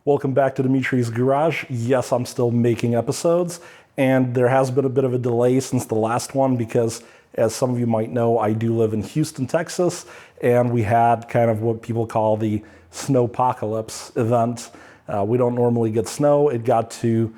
Welcome back to Dimitri's Garage. Yes, I'm still making episodes, and there has been a bit of a delay since the last one because, as some of you might know, I do live in Houston, Texas, and we had kind of what people call the Snowpocalypse event. We don't normally get snow. It got to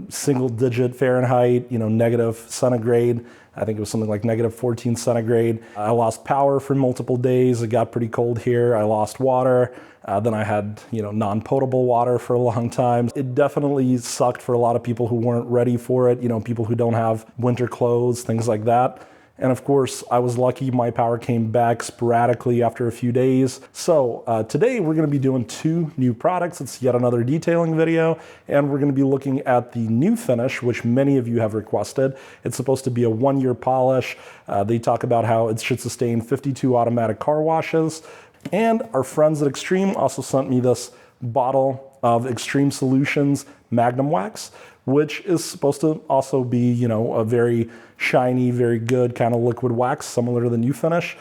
single-digit Fahrenheit, negative centigrade. I think it was something like negative 14 centigrade. I lost power for multiple days. It got pretty cold here. I lost water. Then I had, non-potable water for a long time. It definitely sucked for a lot of people who weren't ready for it, people who don't have winter clothes, things like that. And of course, I was lucky my power came back sporadically after a few days. So today we're gonna be doing two new products. It's yet another detailing video, and we're gonna be looking at the new finish, which many of you have requested. It's supposed to be a 1-year polish. They talk about how it should sustain 52 automatic car washes. And our friends at Xtreme also sent me this bottle of Xtreme Solutions Magnum wax, which is supposed to also be, a very shiny, very good kind of liquid wax, similar to the new finish.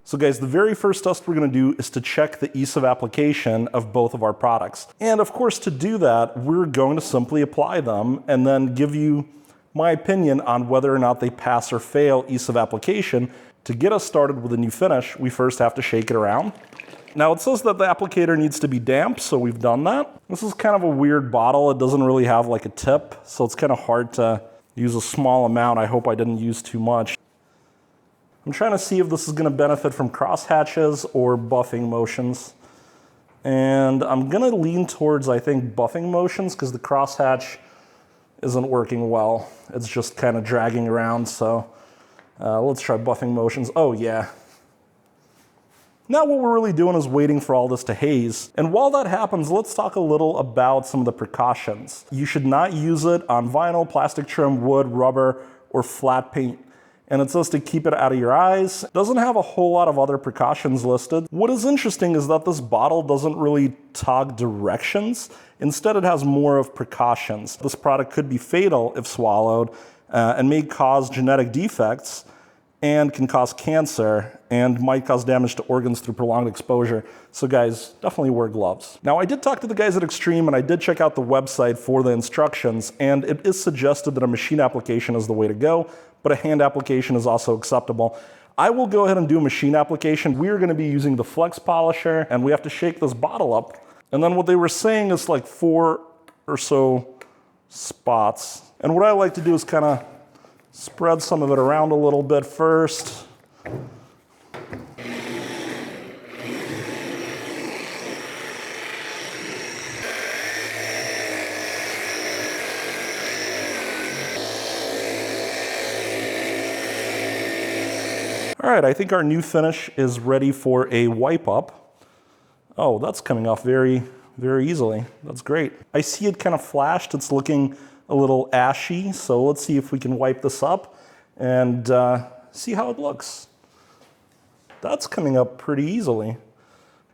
So guys, the very first test we're gonna do is to check the ease of application of both of our products. And of course, to do that, we're going to simply apply them and then give you my opinion on whether or not they pass or fail ease of application. To get us started with a new finish, we first have to shake it around. Now it says that the applicator needs to be damp, so we've done that. This is kind of a weird bottle. It doesn't really have like a tip, so it's kind of hard to use a small amount. I hope I didn't use too much. I'm trying to see if this is going to benefit from crosshatches or buffing motions. And I'm going to lean towards, I think, buffing motions because the crosshatch isn't working well. It's just kind of dragging around, so let's try buffing motions. Oh, yeah. Now what we're really doing is waiting for all this to haze. And while that happens, let's talk a little about some of the precautions. You should not use it on vinyl, plastic trim, wood, rubber, or flat paint. And it says to keep it out of your eyes. It doesn't have a whole lot of other precautions listed. What is interesting is that this bottle doesn't really talk directions. Instead, it has more of precautions. This product could be fatal if swallowed and may cause genetic defects and can cause cancer and might cause damage to organs through prolonged exposure. So guys, definitely wear gloves. Now I did talk to the guys at Xtreme and I did check out the website for the instructions, and it is suggested that a machine application is the way to go, but a hand application is also acceptable. I will go ahead and do a machine application. We are gonna be using the flex polisher, and we have to shake this bottle up. And then what they were saying is like 4 or so spots. And what I like to do is kind of spread some of it around a little bit first. All right, I think our new finish is ready for a wipe up. Oh, that's coming off very, very easily. That's great. I see it kind of flashed. It's looking a little ashy, so let's see if we can wipe this up and see how it looks. That's coming up pretty easily.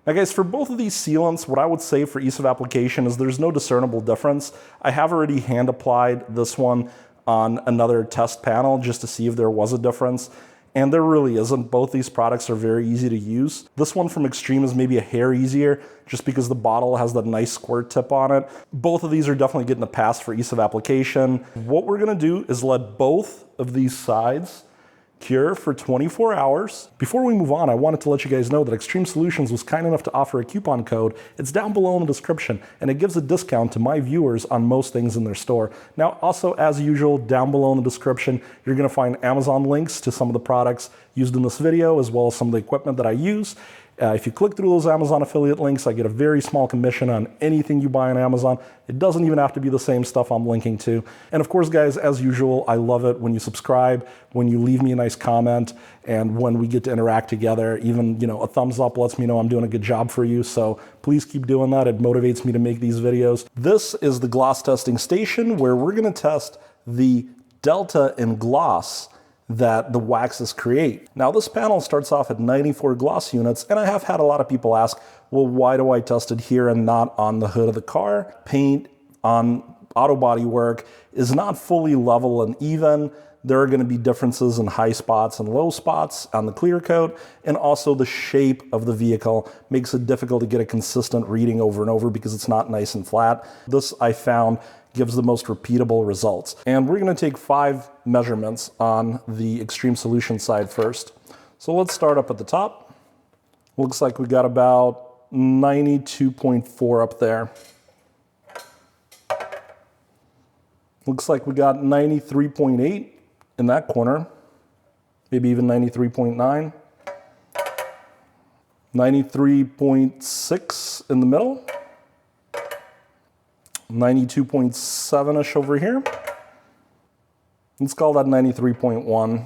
Now guys, for both of these sealants, what I would say for ease of application is there's no discernible difference. I have already hand applied this one on another test panel just to see if there was a difference. And there really isn't. Both these products are very easy to use. This one from Xtreme is maybe a hair easier just because the bottle has that nice squirt tip on it. Both of these are definitely getting a pass for ease of application. What we're gonna do is let both of these sides cure for 24 hours. Before we move on, I wanted to let you guys know that Xtreme Solutions was kind enough to offer a coupon code. It's down below in the description, and it gives a discount to my viewers on most things in their store. Now, also, as usual, down below in the description, you're gonna find Amazon links to some of the products used in this video, as well as some of the equipment that I use. If you click through those Amazon affiliate links, I get a very small commission on anything you buy on Amazon. It doesn't even have to be the same stuff I'm linking to. And of course, guys, as usual, I love it when you subscribe, when you leave me a nice comment, and when we get to interact together. Even, a thumbs up lets me know I'm doing a good job for you. So please keep doing that. It motivates me to make these videos. This is the gloss testing station where we're gonna test the delta in gloss that the waxes create. Now this panel starts off at 94 gloss units, and I have had a lot of people ask, well, why do I test it here and not on the hood of the car? Paint on auto body work is not fully level and even. There are going to be differences in high spots and low spots on the clear coat, and also the shape of the vehicle makes it difficult to get a consistent reading over and over because it's not nice and flat. This, I found, gives the most repeatable results. And we're going to take 5 measurements on the Xtreme Solutions side first. So let's start up at the top. Looks like we got about 92.4 up there. Looks like we got 93.8 in that corner, maybe even 93.9. 93.6 in the middle. 92.7-ish over here. Let's call that 93.1.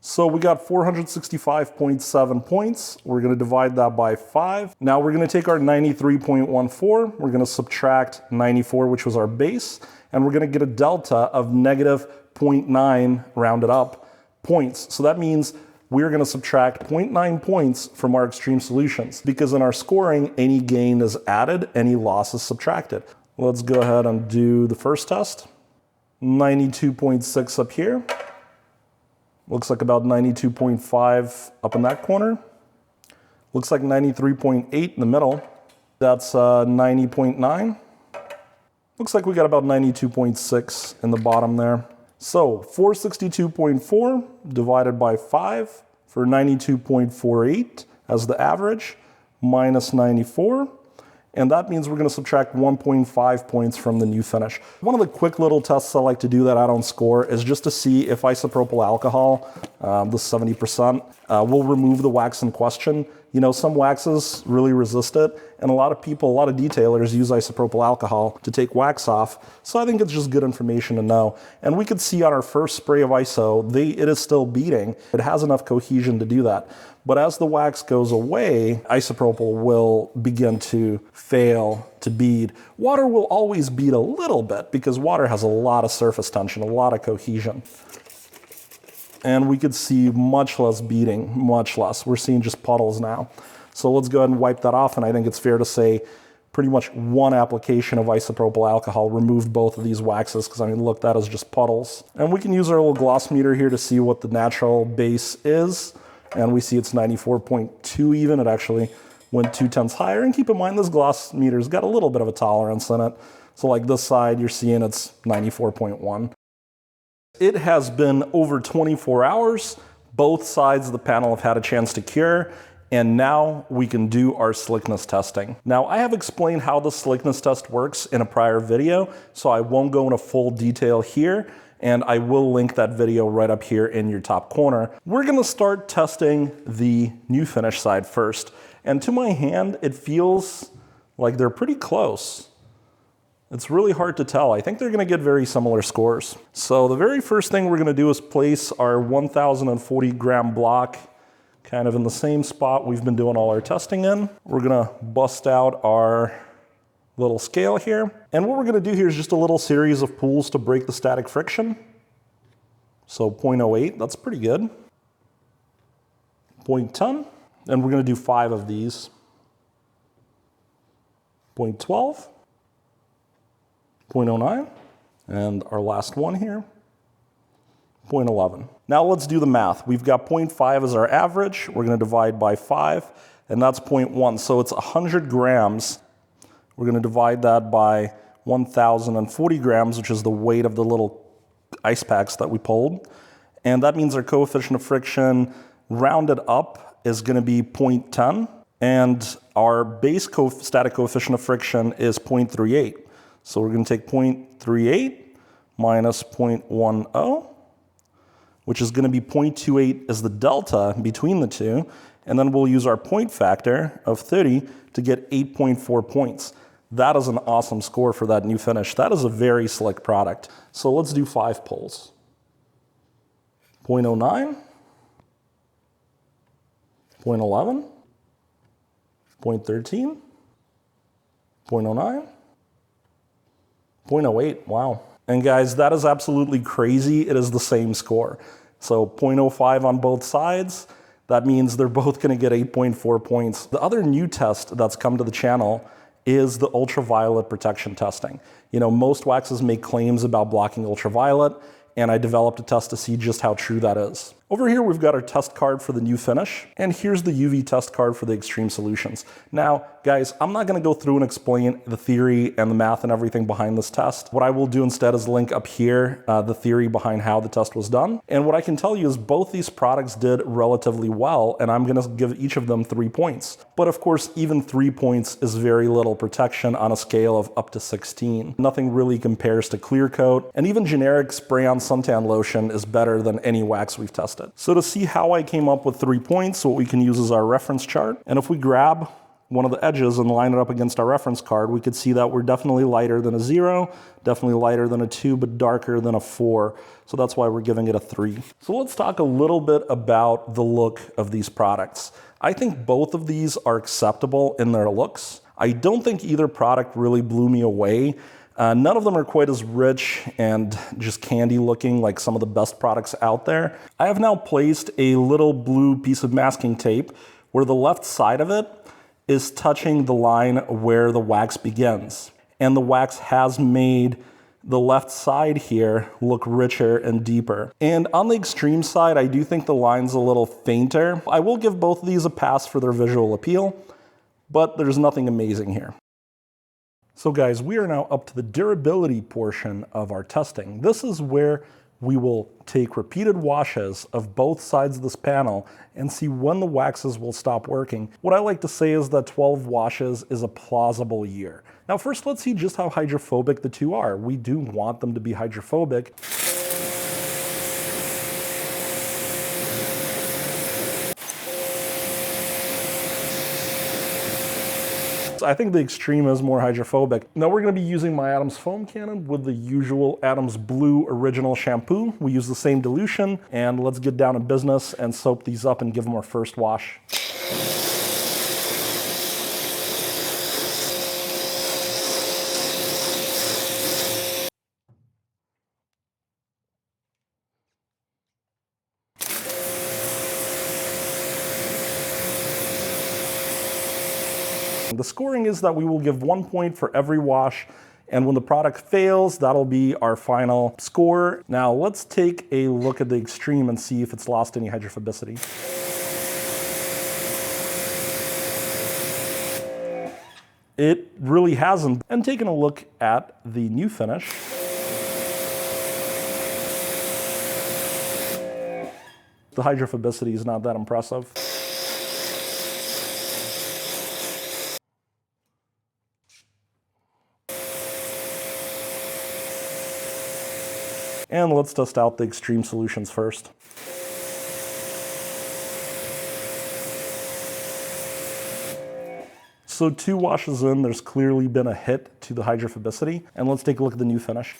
So we got 465.7 points. We're going to divide that by 5. Now we're going to take our 93.14. We're going to subtract 94, which was our base, and we're going to get a delta of negative 0.9 rounded up points. So that means we're going to subtract 0.9 points from our Xtreme Solutions, because in our scoring, any gain is added, any loss is subtracted. Let's go ahead and do the first test. 92.6 up here. Looks like about 92.5 up in that corner. Looks like 93.8 in the middle. That's 90.9. Looks like we got about 92.6 in the bottom there. So 462.4 divided by 5 for 92.48 as the average, minus 94. And that means we're going to subtract 1.5 points from the new finish. One of the quick little tests I like to do that I don't score is just to see if isopropyl alcohol, the 70%, will remove the wax in question. You know, some waxes really resist it, and a lot of people, a lot of detailers use isopropyl alcohol to take wax off. So I think it's just good information to know. And we could see on our first spray of ISO, it is still beading. It has enough cohesion to do that. But as the wax goes away, isopropyl will begin to fail to bead. Water will always bead a little bit because water has a lot of surface tension, a lot of cohesion. And we could see much less beading, much less. We're seeing just puddles now. So let's go ahead and wipe that off, and I think it's fair to say pretty much one application of isopropyl alcohol removed both of these waxes, because I mean, look, that is just puddles. And we can use our little gloss meter here to see what the natural base is. And we see it's 94.2 even. It actually went 0.2 higher. And keep in mind, this gloss meter's got a little bit of a tolerance in it. So like this side, you're seeing it's 94.1. It has been over 24 hours. Both sides of the panel have had a chance to cure. And now we can do our slickness testing. Now, I have explained how the slickness test works in a prior video, so I won't go into full detail here. And I will link that video right up here in your top corner. We're gonna start testing the new finish side first. And to my hand, it feels like they're pretty close. It's really hard to tell. I think they're gonna get very similar scores. So the very first thing we're gonna do is place our 1,040 gram block kind of in the same spot we've been doing all our testing in. We're gonna bust out our little scale here. And what we're gonna do here is just a little series of pulls to break the static friction. So 0.08, that's pretty good. 0.10, and we're gonna do 5 of these. 0.12, 0.09, and our last one here, 0.11. Now let's do the math. We've got 0.5 as our average. We're gonna divide by 5, and that's 0.1. So it's 100 grams. We're going to divide that by 1,040 grams, which is the weight of the little ice packs that we pulled. And that means our coefficient of friction rounded up is going to be 0.10. And our base static coefficient of friction is 0.38. So we're going to take 0.38 minus 0.10, which is going to be 0.28 as the delta between the two. And then we'll use our point factor of 30 to get 8.4 points. That is an awesome score for that new finish. That is a very slick product. So let's do 5 pulls. 0.09, 0.11, 0.13, 0.09, 0.08, wow. And guys, that is absolutely crazy. It is the same score. So 0.05 on both sides. That means they're both gonna get 8.4 points. The other new test that's come to the channel is the ultraviolet protection testing. You know, most waxes make claims about blocking ultraviolet, and I developed a test to see just how true that is. Over here, we've got our test card for the new finish, and here's the UV test card for the Xtreme Solutions. Now, guys, I'm not gonna go through and explain the theory and the math and everything behind this test. What I will do instead is link up here the theory behind how the test was done. And what I can tell you is both these products did relatively well, and I'm gonna give each of them 3 points. But of course, even 3 points is very little protection on a scale of up to 16. Nothing really compares to clear coat, and even generic spray-on suntan lotion is better than any wax we've tested. So to see how I came up with 3 points, what we can use is our reference chart. And if we grab one of the edges and line it up against our reference card, we could see that we're definitely lighter than a 0, definitely lighter than a 2, but darker than a 4. So that's why we're giving it a 3. So let's talk a little bit about the look of these products. I think both of these are acceptable in their looks. I don't think either product really blew me away. None of them are quite as rich and just candy looking like some of the best products out there. I have now placed a little blue piece of masking tape where the left side of it is touching the line where the wax begins. And the wax has made the left side here look richer and deeper. And on the Xtreme side, I do think the line's a little fainter. I will give both of these a pass for their visual appeal, but there's nothing amazing here. So guys, we are now up to the durability portion of our testing. This is where we will take repeated washes of both sides of this panel and see when the waxes will stop working. What I like to say is that 12 washes is a plausible year. Now first, let's see just how hydrophobic the two are. We do want them to be hydrophobic. I think the Xtreme is more hydrophobic. Now we're going to be using my Adams foam cannon with the usual Adams Blue Original shampoo. We use the same dilution, and let's get down to business and soap these up and give them our first wash. The scoring is that we will give 1 point for every wash, and when the product fails, that'll be our final score. Now let's take a look at the Xtreme and see if it's lost any hydrophobicity. It really hasn't. And taking a look at the new finish, the hydrophobicity is not that impressive. And let's test out the Xtreme Solutions first. So 2 washes in, there's clearly been a hit to the hydrophobicity. And let's take a look at the new finish.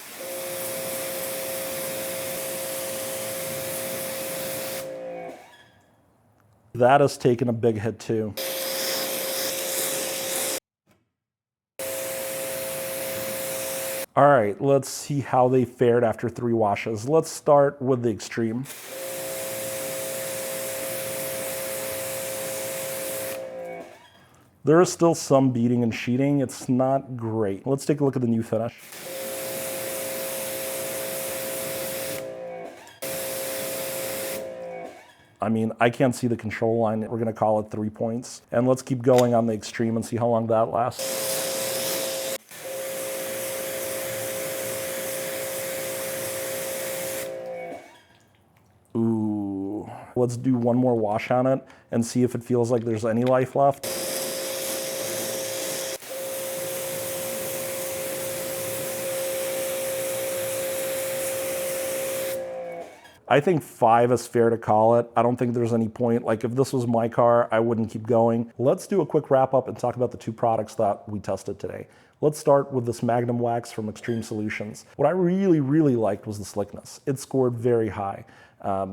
That has taken a big hit too. All right, let's see how they fared after 3 washes. Let's start with the Xtreme. There is still some beading and sheeting. It's not great. Let's take a look at the new finish. I mean, I can't see the control line. We're gonna call it 3 points. And let's keep going on the Xtreme and see how long that lasts. Ooh, let's do 1 more wash on it and see if it feels like there's any life left. I think 5 is fair to call it. I don't think there's any point. Like if this was my car, I wouldn't keep going. Let's do a quick wrap up and talk about the 2 products that we tested today. Let's start with this Magnum wax from Xtreme Solutions. What I really liked was the slickness. It scored very high.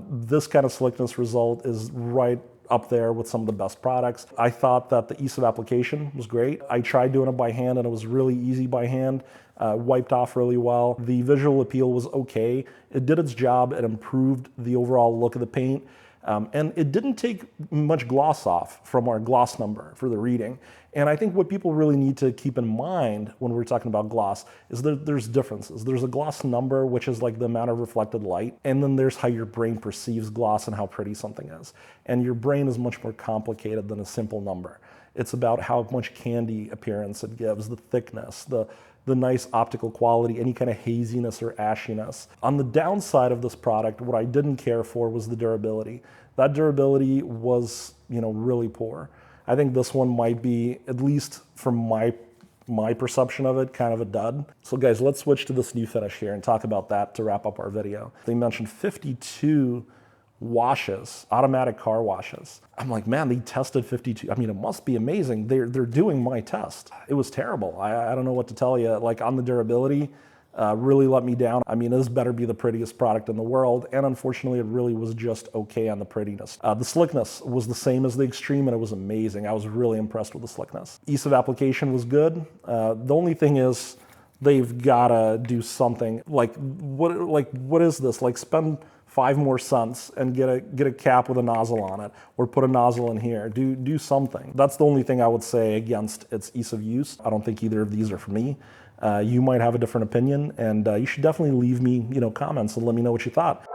This kind of slickness result is right up there with some of the best products. I thought that the ease of application was great. I tried doing it by hand and it was really easy by hand. Wiped off really well. The visual appeal was okay. It did its job. It improved the overall look of the paint. And it didn't take much gloss off from our gloss number for the reading. And I think what people really need to keep in mind when we're talking about gloss is that there's differences. There's a gloss number, which is like the amount of reflected light, and then there's how your brain perceives gloss and how pretty something is. And your brain is much more complicated than a simple number. It's about how much candy appearance it gives, the thickness, the nice optical quality, any kind of haziness or ashiness. On the downside of this product, what I didn't care for was the durability. That durability was, really poor. I think this one might be, at least from my perception of it, kind of a dud. So guys, let's switch to this new finish here and talk about that to wrap up our video. They mentioned 52 washes, automatic car washes. I'm like, man, they tested 52. I mean, it must be amazing. They're doing my test. It was terrible. I don't know what to tell you. Like on the durability, really let me down. I mean, this better be the prettiest product in the world. And unfortunately, it really was just okay on the prettiness. The slickness was the same as the Xtreme, and it was amazing. I was really impressed with the slickness. Ease of application was good. The only thing is they've gotta do something. Like what is this? Like spend 5 more cents and get a cap with a nozzle on it, or put a nozzle in here. Do something. That's the only thing I would say against its ease of use. I don't think either of these are for me. You might have a different opinion, and you should definitely leave me, comments and let me know what you thought.